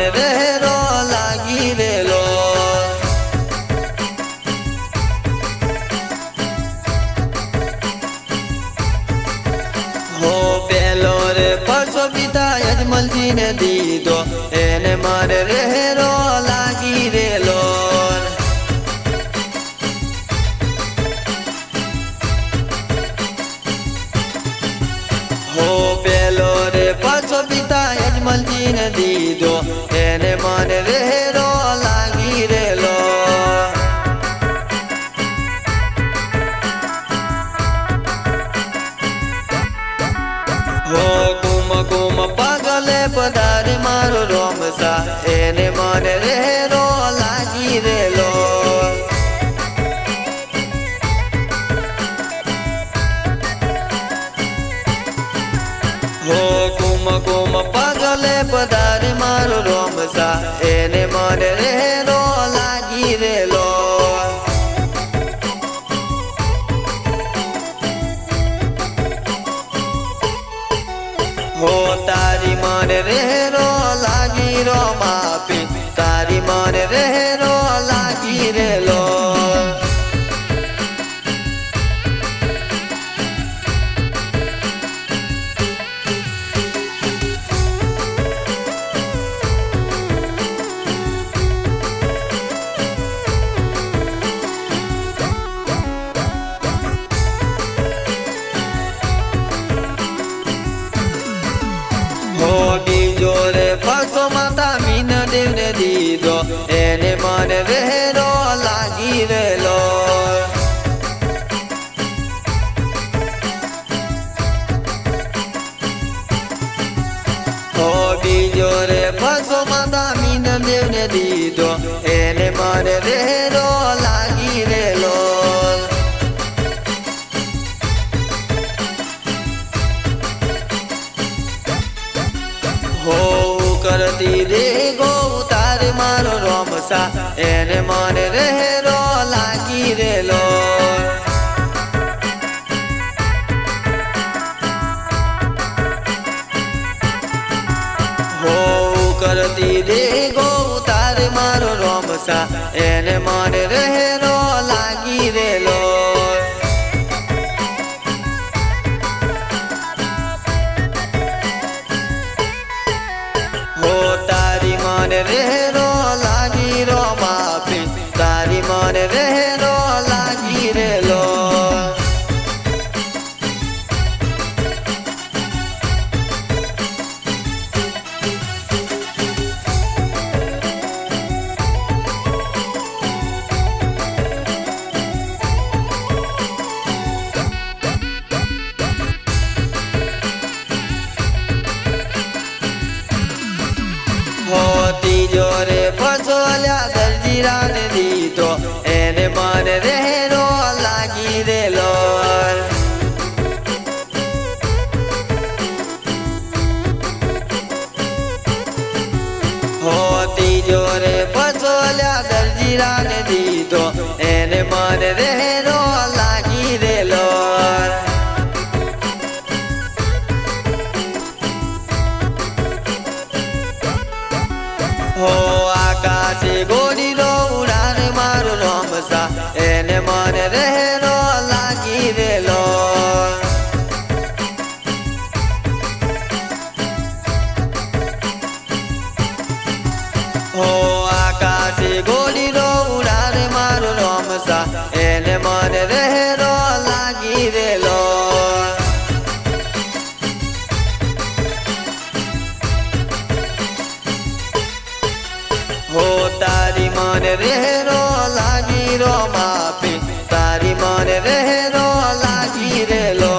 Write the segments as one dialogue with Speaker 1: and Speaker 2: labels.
Speaker 1: मन रेरो लागी रेलो। हो पेलो रे परसो पिता अजमल जी ने दीदो एने मन रेरो लागी रेलो। हो पेलो रे परसो पिता अजमल जी ने दीदो एने मन रेरो लागी रेलो। हो कुम कुम पागले पधारे मारो रोमसा एने मन रेरो लागी रेलो। हो कुम कुम पागले पधारे मारो रोमसा एने मन रेरो लागी रेलो। हो तारी मन रेरो लागी रो मापी तारी मन रेरो लागी रेलो। हो दीजो रे परसो माता मीन देव ने दीदो एने मन रेरो लागी रेलो। हो दीजो रे परसो माता मीन देव ने दीदो एने मन रेरो लागी रेलो। हो करती रे गो उतार मारो रोमसा एने मन रेरो लागी रेलो। हो करती रे गो उतार मारो रोमसा एने मन रेरो लागी रेलो। हो तारी मन रेरो लागी रो मापी तारी मन रेरो लागी रेलो। हो तीजो रे फसोल्या दर्जीरा ने दीदो एने मन रेरो लागी रेलो। हो तीजो रे फसोल्या दर्जीरा ने दीदो एने मन रेरो लागी रेलो। हो आकाशे गोरी रो उड़ान मारो रोमसा एने मन रेरो लागी रेलो। हो आकाशे गोरी रो उड़ान मारो रोमसा एने मन रेरो लागी रेलो। हो तारी मन रेरो लागी रो मापी तारी मन रेरो लागी रेलो।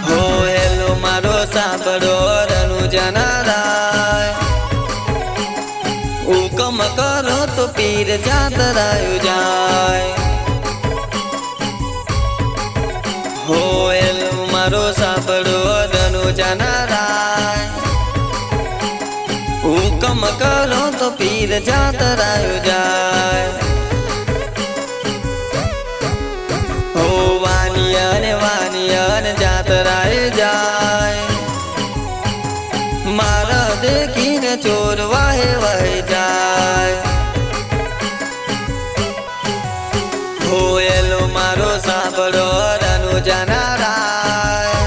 Speaker 1: हो हेलो मारो साबड़ो रनु जनाराय हुकम करो तो पीर जात रायु जाय। હો એલો મારો સાંભળો ધનુજાના રાય હુકમ કરો તો પીર જાતરાયો જાય હો વાનિયન જાતરાય જાય મારા દેખીને ચોર વાહે વાહે જાય હો એલો મારો સાંભળો ધનુજાના રાય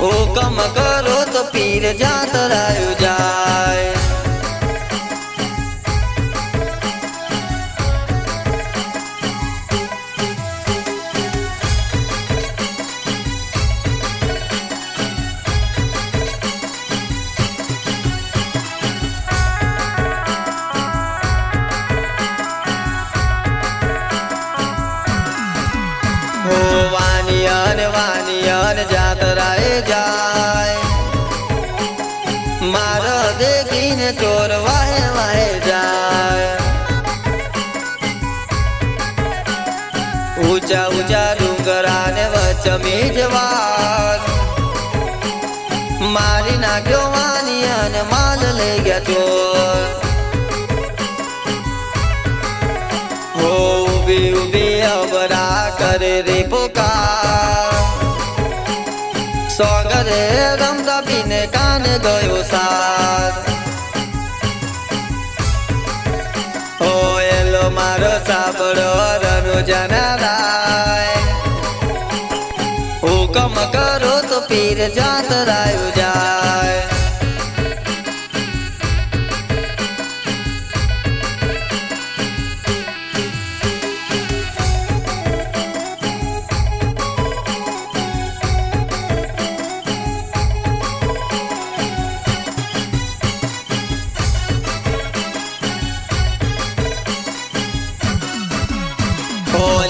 Speaker 1: હુકમ કરો તો પીર જાતરાયો જાય હો વાનિયન જાતરાએ જાય મારા દેખીને ચોર વાહે વાહે જાય ઊંચા ઊંચા ડુંગરાને વચમી જવાર મારી નાખ્યો વાનિયન માલ લઈ ગયા ચોર હો ઊભી ઊભી અબરા કરે રે પોકાર સોગરે રમતા પીને કાને ગયો સાર હો એલો મારો સાંભળો ધનુજાના રાય હુકમ કરો તો પીર જાતરાયો જાય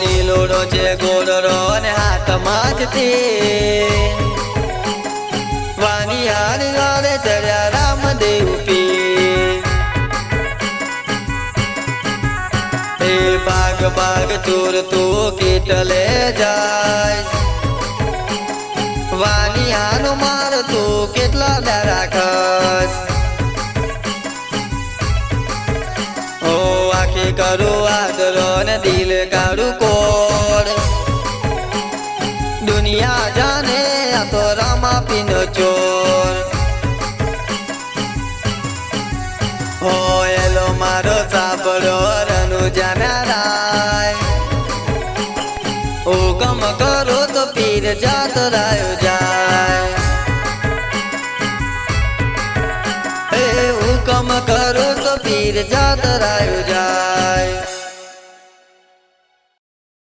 Speaker 1: લીલોડો છે ગોળરો ને હાથમાં જ તે વાનિયાન ગાળે ચડ્યા રામદેવ પીર એ ભાગ ભાગ ચોર તું કેટલે જાય વાનિયાનો માર તું કેટલા દારા ખસ ઓ આખી કરું આદરો ને દિલ કાઢું કોડ દુનિયા જાને આ તો રામા પીનો ચોર હો એલો મારો સાંભળો ધનુજાના રાય હુકમ કરો તો પીર જાતરાયો જાય હુકમ કરો તો પીર જાતરાયો જાય